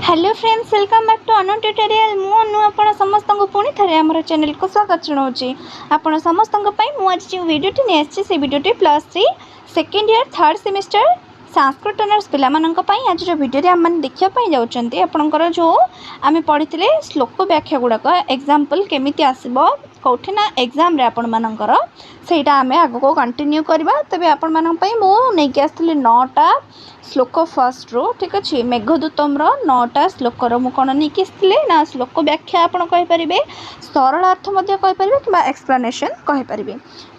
Hello friends, welcome back to Anu tutorial. मु अनु आपण समस्त को पुणी थे आम चैनल को स्वागत जनाऊँगी। आपण समस्त आज जो वीडियोटी नहीं आसी से वीडियोटी +3 second year third semester Sanskrit honours पाई आज जो वीडियो आम देखापी जाऊँगी आपंकर जो आम पढ़ी श्लोक व्याख्या गुड़ाक एग्जाम्पल केमिति आसब कौटी ना एग्जाम रे आपण मानकर सेटा आम आग को कंटिन्यू करवा। तेज आपण मानी मुझे आसती 9टा श्लोक फर्स्ट रो ठीक अच्छे मेघदूतम 9टा श्लोकर मुझे कौन नहीं आसती ना श्लोक व्याख्या आपरे सरल अर्थ कहींपर कि एक्सप्लानेशन कहींपर।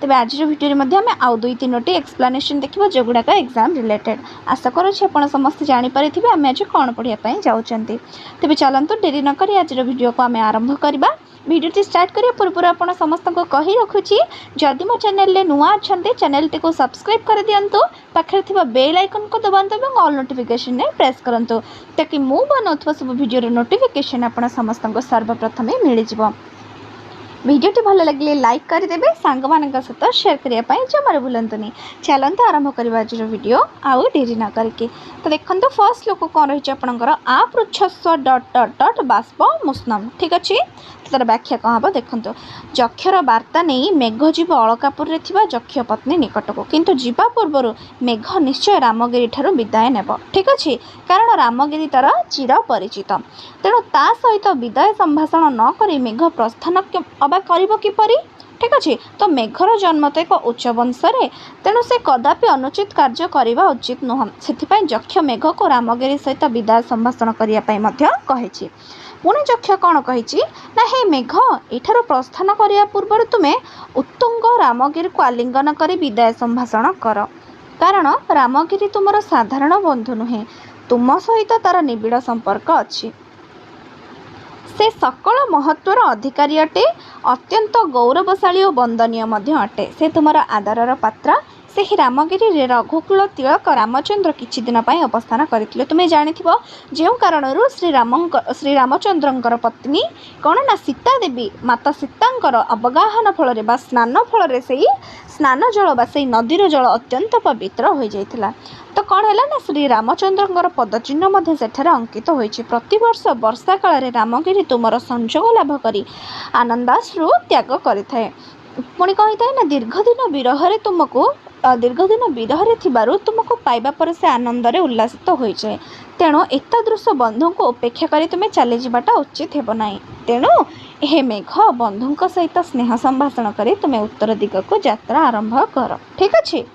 तेज आज भिडियो आम आउ 2-3टी एक्सप्लानेशन देखा जो गुड़ाक एग्जाम रिलेटेड। आशा करुँच आप समस्त जानीपारे आम आज कौन पढ़ाई जाऊँगी। तेज चलतु डेरी नक आज वीडियो को आम आरंभ करवा। वीडियो स्टार्ट करिया पूर्व आपण समस्त को कही रखुची जदि मो चैनल ले नुआ अछंते चैनल टी को सब्सक्राइब कर दियंतु पाखरे थिबा बेल आइकन को दबांतु एवं ऑल नोटिफिकेशन ने प्रेस करंतु ताकि मु बनौथवा सब वीडियो रो नोटिफिकेशन आपण समस्त को सर्वप्रथम मिल जिवो। वीडियोटी भल लगे लाइक करदेवे सांग मान सहित शेयर करने जमार भूलतुनि। चलते आरंभ करवा आज वीडियो आउ डेरी न करके। तो देखो फर्स्ट श्लोक कौन रही आपंकर आ पृछस्व ... बाष्प मुष्णम ठीक अच्छे। तार व्याख्या कौन हम देखो जक्षर वार्ता नहीं मेघ जीव अलकापुर जक्ष पत्नी निकट को किंतु जीवा पूर्व मेघ निश्चय रामगिरी ठारू विदाय नेब ठीक अच्छे कारण रामगिरी तार चिर परिचित तेणु ता सहित विदाय संभाषण न करी मेघ प्रस्थान अबा करिब किपरि ठीक अच्छे। तो मेघर जन्म तो एक उच्च वंश तेणु से कदापि अनुचित कार्य करने उचित नुह से जक्ष मेघ को रामगिरी सहित विदाय संभाषण करने पुणी जक्ष कौन कही ना हे मेघ एठार प्रस्थान करने पूर्व तुम्हें उत्तुंग रामगिरी को आलिंगन कर विदाय संभाषण कर कारण रामगिरी तुमर साधारण बंधु नुहे तुम सहित तार निबिड़ संपर्क अच्छी। से सकल महत्वर अधिकारी अटे अत्यंत गौरवशाली और वंदनीय अटे से तुमर आदरर पात्र से ही रामगिरी रघुकुल तिलक रामचंद्र किछि दिन पाई अवस्थान करथिले। तुम्हें जानिथिबो जेउ कारणरू श्री रामचंद्रंकर पत्नी कौन ना सीता देवी माता सीतांकर अवगाहन फल बा स्नान फल से स्नान जल बा से नदीर जल अत्यंत पवित्र हो जाइथिला। तो कौन है ना श्री रामचंद्रंकर पदचिन्ह सेठारे अंकित होइछि। प्रतिवर्ष वर्षा काल रामगिरी तुमर संजोग लाभ करी आनंदाश्रु त्याग करिथाए। पुणी कही था ना दीर्घदिन विरह थिबारु तुमको पाइबा पर से आनंद उल्लासित हो जाए तेणु एतादृश बंधु को उपेक्षा करी तुम्हें चली जावाटा उचित हेब नाही। तेणु हे मेघ बंधु सहित स्नेह संभाषण करी तुम्हें उत्तर दिग को यात्रा आरंभ कर ठीक अच्छे।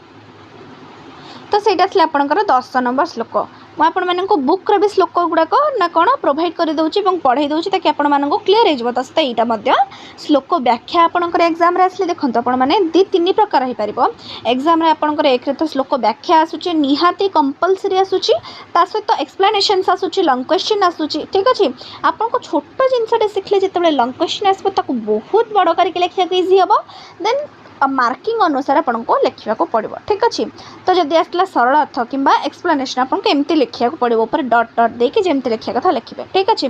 तो सहीटा थी आपंकर 10 नंबर श्लोक। मुझे बुक रे भी श्लोक गुड़ाक ना कौन प्रोवाइड कर दूसरी पढ़ाई दूसरी ताकि आपको क्लीयर हो सहित यहाँ श्लोक व्याख्या आपंकर एग्जाम आसले देखो आपने 2-3 प्रकार हो पार एग्जाम आपंकर एक तो श्लोक व्याख्या आसूची निहाती कंपलसरी आसूची सहित एक्सप्लेनेशन आसूची लंग क्वेश्चन आसूची ठीक अच्छे। आपको छोट जिनसटे शिखले जिते लंग क्वेश्चन आसो बहुत बड़ करके लिखा इजी हम देन मार्किंग अनुसार आपको लिखा पड़ो ठीक अच्छे। तो जदि आसला सरल अर्थ कि एक्सप्लेनेशन आपको एमती लिखा पड़ो ऊपर डट डट देके जमती लिखा कथा लिखे ठीक अच्छे।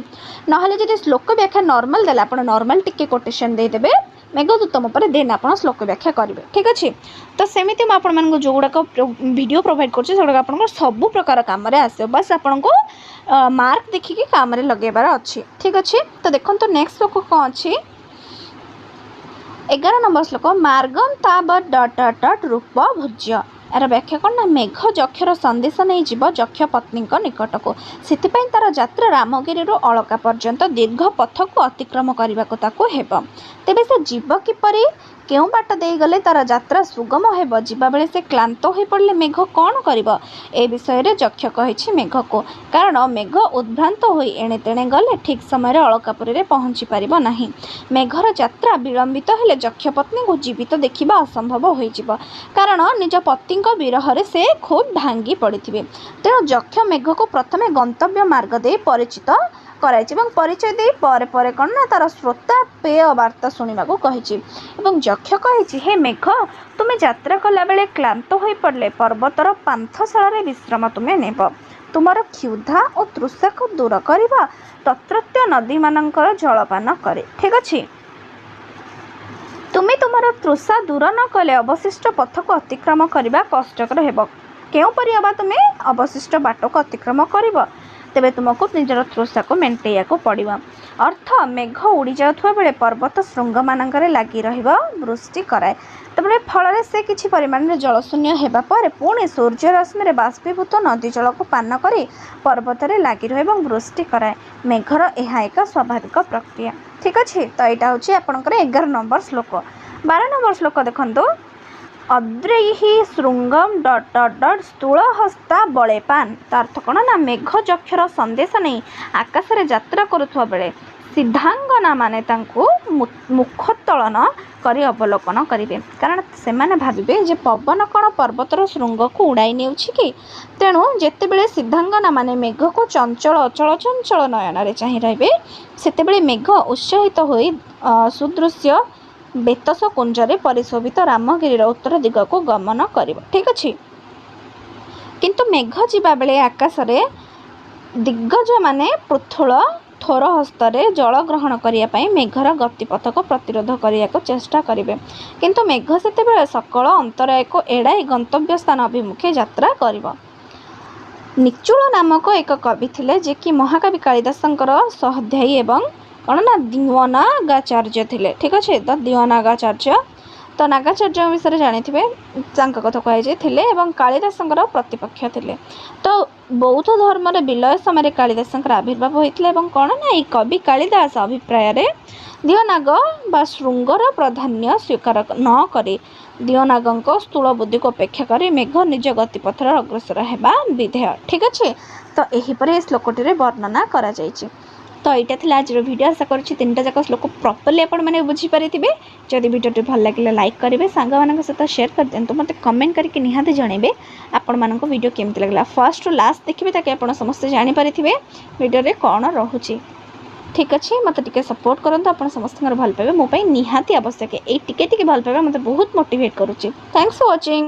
ना जब श्लोक व्याख्या नॉर्मल देला आप नॉर्मल टिके कोटेशन देदेवे मेघदूतम पर देन आप श्लोक व्याख्या करेंगे ठीक अच्छे। तो सेमती मुझे जो गुड़ाक वीडियो प्रोवाइड कर सब प्रकार कम आस बस आपको मार्क देखिए काम लगेबार अच्छी ठीक अच्छे। तो देखो तो नेक्स्ट श्लोक कौन अच्छी 11 नंबर श्लोक मार्गम तावत ... रूप भुज्य यार व्याख्या कौन ना मेघ जक्षर संदेश नहीं जीव जक्ष पत्नी निकट को से तार यात्रा रामगिरी अलका पर्यंत दीर्घ पथ को अतिक्रम करने को हेब तेबे से जीव किपरि केउ बाट दे गले तार यात्रा सुगम हेब जीवा बेले से क्लांत हो पड़े मेघ कौन करिब ए विषय रे जक्ष कहिछि मेघ को कारण मेघ उद्भ्रांत होई एणे तेणे गले ठीक समय अलकापुरी रे पहुँची पारिब नाही। मेघर यात्रा विलंबित हेले जक्ष पत्नी को जीवित देखिबा असंभव होई जिवो कारण निज पति विरह से खूब भांगी पड़े तेणु जक्ष मेघ को प्रथमे गंतव्य मार्ग दे परिचित कराई परिचय दे परे परे कौन ना तार श्रोता पेय वार्ता शुणा को कही जक्ष कही हे मेघ तुम्हें यात्रा कला बेले क्लांत हो पड़े पर्वतर पांथशाला विश्राम तुम्हें नेब तुमर क्षुधा और तृषा को दूर करवा तत्रत्य नदी मानकर जलपान करे ठीक अच्छे। तुम्हें तुमर तृषा दूर न कले अवशिष्ट पथ को अतिक्रम करने कष्टकर हेब केउपरि तुम्हें अवशिष्ट बाट को अतिक्रम कर तेबे तुमको निजर तृषा को मेंटेया को पड़ो। अर्थ मेघ उड़ी जाउथुवा बेले पर्वत श्रृंग मानकरे लागी रहिबा वृष्टि कराए। तबले फल से किछि परिमाण में जलशून्य हेबा पर पुणी सूर्य रश्मि बाष्पीभूत नदी जल को पान करी पर्वत रे लागी रहे और वृष्टि कराए। मेघर यह एक स्वाभाविक प्रक्रिया। ठीक अच्छे। तो यहाँ हूँ आपंकर 11 नंबर श्लोक। 12 नंबर श्लोक देखो अद्रैहि श्रृंगम डट डट डट स्थूल हस्ता बलेपान। अर्थ कौन ना मेघ चक्षर संदेश नहीं आकाश रे यात्रा करुवा बेले सिद्धांगना माने मुखोत्तोलन करी अवलोकन करेंगे। कारण से माने भाविबे जे पवन कौन पर्वतर श्रृंग को उड़ाई नेउछि कि तेणु जेतेबेले सिद्धांगना माने मेघ को चंचल अचल चंचल नयन चाहि रहिबे सेतेबेले मेघ उत्साहित होई सुदृश्य बेतस कुंजरे परिशोभित रामगिरी उत्तर दिग को गमन करिब। ठीक अच्छे। किंतु मेघ जीवा बेले आकाश रे दिग्गज माने पृथुल थोर हस्तरे जल ग्रहण करने मेघर गतिपथ को प्रतिरोध करने को चेष्टा करेंगे। किंतु मेघ से सकल अंतराय को एड़ाई गंतव्य स्थान अभिमुखे यात्रा करिब। निचुल नामक एक कवि थिले जे कि महाकवि कालिदासंकर सहाध्यायी एवं कौन ना दिवनागाचार्य थिले। ठीक अच्छे। तो दिवनागाचार्य तो नागाचार्य विषय जानी कथा कहुए कालिदासंकर प्रतिपक्ष थिले। तो बौद्ध धर्म विलय समय कालिदासंकर आविर्भाव होता है। कौन ना कवि कालिदास अभिप्राय दिवनाग बा श्रृंगर प्राधान्य स्वीकार न करी दिवनागों स्थूल बुद्धि को अपेक्षा कर मेघ निज गतिपथर अग्रसर होगा विधेय। ठीक अच्छे। तो यहीपर श्लोकटी वर्णना करा जायछि। तो यहाँ थी आज वीडियो। आशा करुँच 3टा जाक श्लोक प्रॉपर्ली आपण मैंने बुझीपारे। जदि वीडियो भल लगे लाइक करेंगे सांग मान सहित शेयर कर दिंतु मत कमेंट करके निहाती जनइबे आपण मानक वीडियो केमती लगला। फर्स्ट टू लास्ट देखिए ताकि आप समस्ते जानीपारे वीडियो रे कौन रोचे। ठीक अच्छे। मत टिके सपोर्ट करंतु आपण समस्त भल पाइबे। मो निहाती आवश्यक ये टिके भल पाइबा मत बहुत मोटिवेट करुच्ची। Thanks for watching.